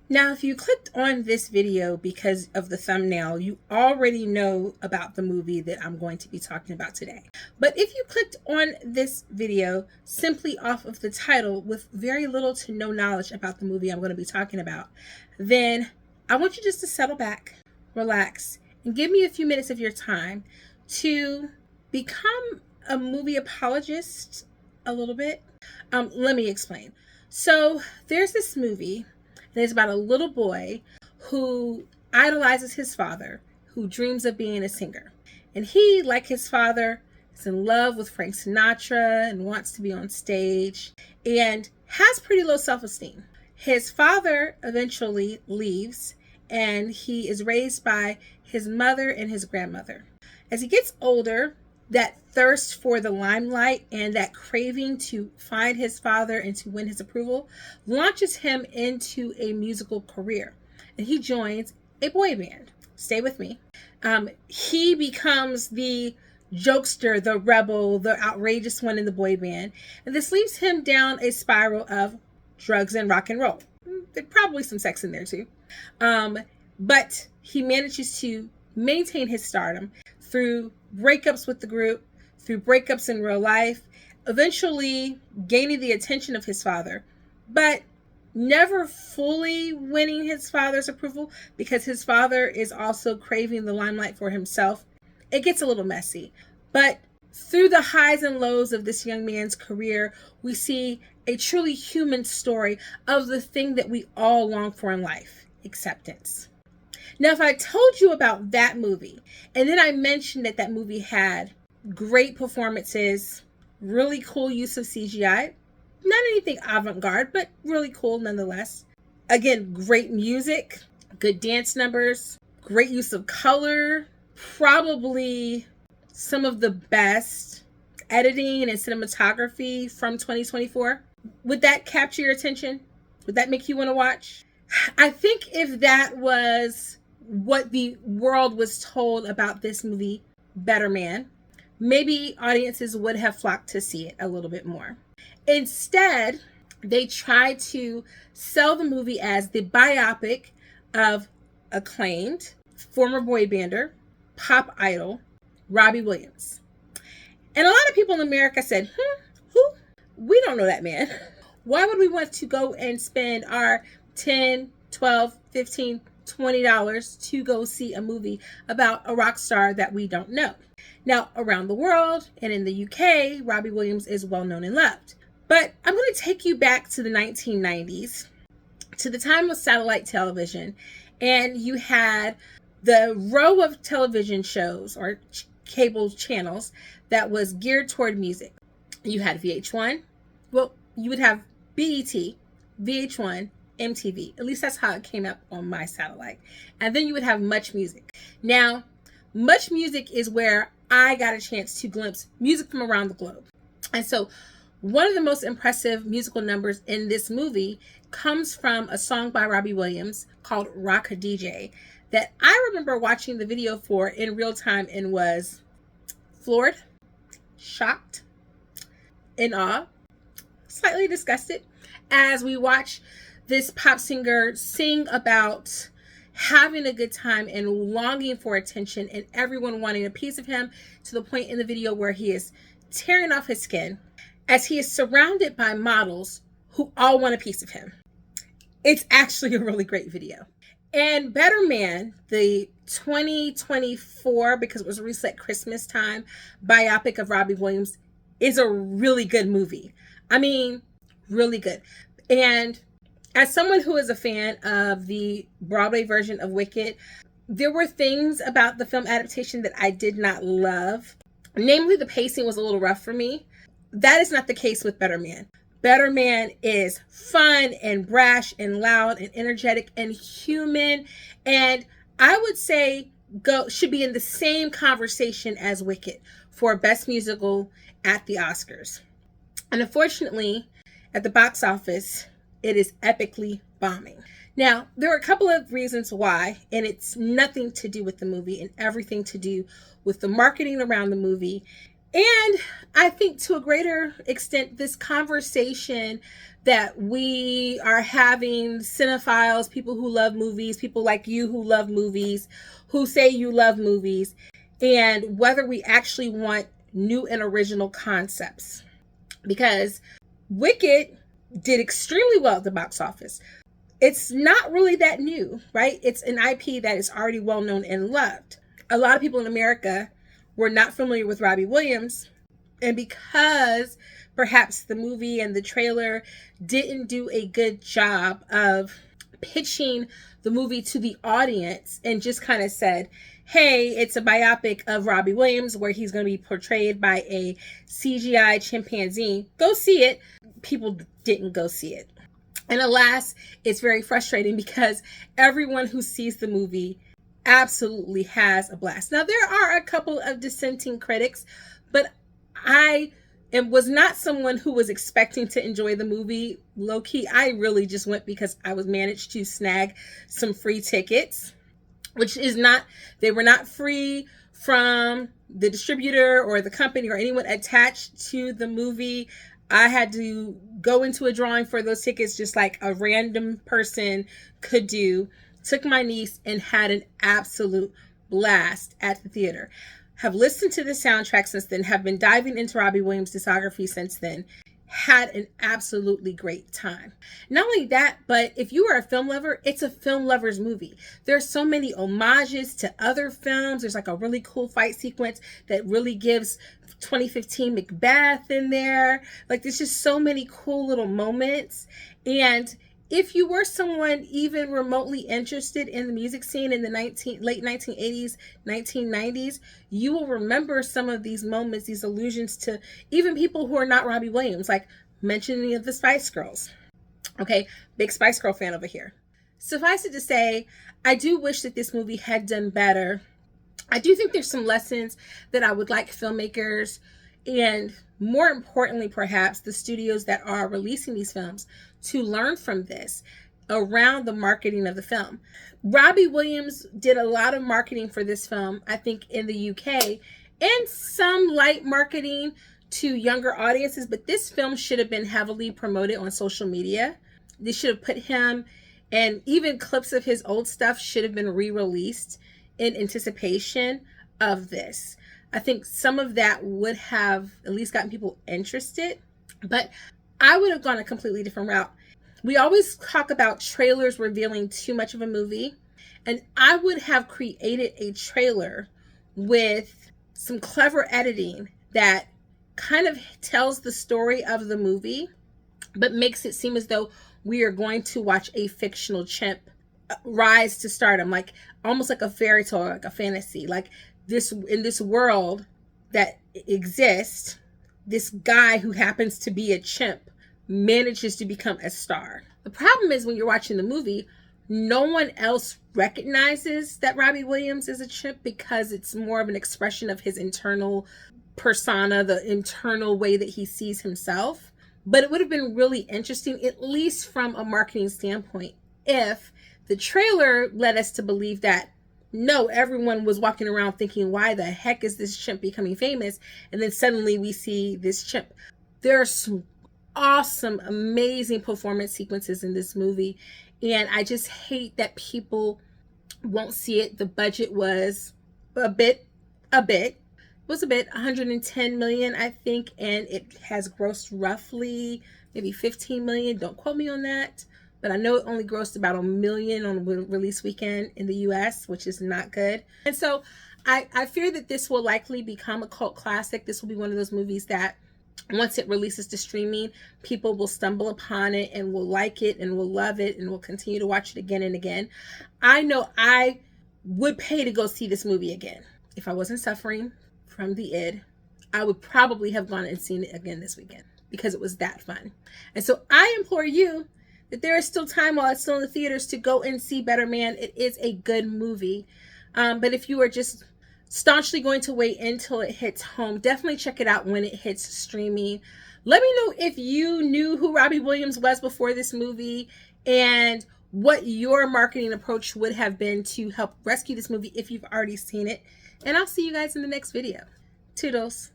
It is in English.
Now, if you clicked on this video because of the thumbnail, you already know about the movie that I'm going to be talking about today. But if you clicked on this video simply off of the title with very little to no knowledge about the movie I'm going to be talking about, then I want you just to settle back, relax, and give me a few minutes of your time to become a movie apologist a little bit. Let me explain. So there's this movie, and it's about a little boy who idolizes his father, who dreams of being a singer. And he, like his father, is in love with Frank Sinatra and wants to be on stage and has pretty low self-esteem. His father eventually leaves, and he is raised by his mother and his grandmother. As he gets older, that thirst for the limelight and that craving to find his father and to win his approval launches him into a musical career. And he joins a boy band. Stay with me. He becomes the jokester, the rebel, the outrageous one in the boy band. And this leads him down a spiral of drugs and rock and roll. There's probably some sex in there too. But he manages to maintain his stardom through breakups with the group, through breakups in real life, eventually gaining the attention of his father, but never fully winning his father's approval because his father is also craving the limelight for himself. It gets a little messy, but through the highs and lows of this young man's career, we see a truly human story of the thing that we all long for in life: acceptance. Now, if I told you about that movie, and then I mentioned that that movie had great performances, really cool use of CGI, not anything avant-garde, but really cool nonetheless. Again, great music, good dance numbers, great use of color, probably some of the best editing and cinematography from 2024. Would that capture your attention? Would that make you want to watch? I think if that was what the world was told about this movie, Better Man, maybe audiences would have flocked to see it a little bit more. Instead, they tried to sell the movie as the biopic of acclaimed former boy bander, pop idol, Robbie Williams. And a lot of people in America said, who? We don't know that man. Why would we want to go and spend our $10, $12, $15, $20 to go see a movie about a rock star that we don't know? Now, around the world and in the UK, Robbie Williams is well known and loved. But I'm going to take you back to the 1990s, to the time of satellite television, and you had the row of television shows or cable channels that was geared toward music. You had VH1. Well, you would have BET, VH1, MTV. At least that's how it came up on my satellite. And then you would have Much Music. Now, Much Music is where I got a chance to glimpse music from around the globe. And so one of the most impressive musical numbers in this movie comes from a song by Robbie Williams called Rock a DJ that I remember watching the video for in real time and was floored, shocked, in awe, slightly disgusted as we watch this pop singer sing about having a good time and longing for attention and everyone wanting a piece of him, to the point in the video where he is tearing off his skin as he is surrounded by models who all want a piece of him. It's actually a really great video. And Better Man, the 2024, because it was released at Christmas time, biopic of Robbie Williams, is a really good movie. I mean, really good. And as someone who is a fan of the Broadway version of Wicked, there were things about the film adaptation that I did not love. Namely, the pacing was a little rough for me. That is not the case with Better Man. Better Man is fun and brash and loud and energetic and human. And I would say should be in the same conversation as Wicked for Best Musical at the Oscars. And unfortunately, at the box office, it is epically bombing. Now, there are a couple of reasons why, and it's nothing to do with the movie and everything to do with the marketing around the movie And I think to a greater extent, this conversation that we are having, cinephiles, people who love movies, people like you who love movies, who say you love movies, and whether we actually want new and original concepts. Because Wicked did extremely well at the box office. It's not really that new, right? It's an IP that is already well known and loved. A lot of people in America were not familiar with Robbie Williams, and because perhaps the movie and the trailer didn't do a good job of pitching the movie to the audience and just kind of said, hey, it's a biopic of Robbie Williams where he's going to be portrayed by a CGI chimpanzee, go see it. People didn't go see it. And alas, it's very frustrating because everyone who sees the movie absolutely has a blast. Now, there are a couple of dissenting critics, but I was not someone who was expecting to enjoy the movie. Low key, I really just went because I was managed to snag some free tickets, which is not, they were not free from the distributor or the company or anyone attached to the movie. I had to go into a drawing for those tickets just like a random person could do. Took my niece and had an absolute blast at the theater. Have listened to the soundtrack since then, have been diving into Robbie Williams' discography since then, had an absolutely great time. Not only that, but if you are a film lover, it's a film lover's movie. There's so many homages to other films. There's like a really cool fight sequence that really gives 2015 Macbeth in there. Like there's just so many cool little moments. And if you were someone even remotely interested in the music scene in the late 1980s, 1990s, you will remember some of these moments, these allusions to even people who are not Robbie Williams, like mentioning of the Spice Girls. Okay, big Spice Girl fan over here. Suffice it to say, I do wish that this movie had done better. I do think there's some lessons that I would like filmmakers and more importantly, perhaps the studios that are releasing these films to learn from this around the marketing of the film. Robbie Williams did a lot of marketing for this film, I think in the UK, and some light marketing to younger audiences, but this film should have been heavily promoted on social media. They should have put him, and even clips of his old stuff should have been re-released in anticipation of this. I think some of that would have at least gotten people interested, but I would have gone a completely different route. We always talk about trailers revealing too much of a movie, and I would have created a trailer with some clever editing that kind of tells the story of the movie, but makes it seem as though we are going to watch a fictional chimp rise to stardom, like almost like a fairy tale, like a fantasy. Like this, in this world that exists, this guy who happens to be a chimp manages to become a star. The problem is when you're watching the movie, no one else recognizes that Robbie Williams is a chimp because it's more of an expression of his internal persona, the internal way that he sees himself. But it would have been really interesting, at least from a marketing standpoint, if the trailer led us to believe that no, everyone was walking around thinking, why the heck is this chimp becoming famous? And then suddenly we see this chimp. There are some awesome, amazing performance sequences in this movie. And I just hate that people won't see it. The budget was a bit, 110 million, I think. And it has grossed roughly maybe 15 million. Don't quote me on that. But I know it only grossed about $1 million on release weekend in the US, which is not good. And so I fear that this will likely become a cult classic. This will be one of those movies that once it releases to streaming, people will stumble upon it and will like it and will love it and will continue to watch it again and again. I know I would pay to go see this movie again. If I wasn't suffering from the id, I would probably have gone and seen it again this weekend because it was that fun. And so I implore you that there is still time while it's still in the theaters to go and see Better Man. It is a good movie. But if you are just staunchly going to wait until it hits home, definitely check it out when it hits streaming. Let me know if you knew who Robbie Williams was before this movie and what your marketing approach would have been to help rescue this movie if you've already seen it. And I'll see you guys in the next video. Toodles.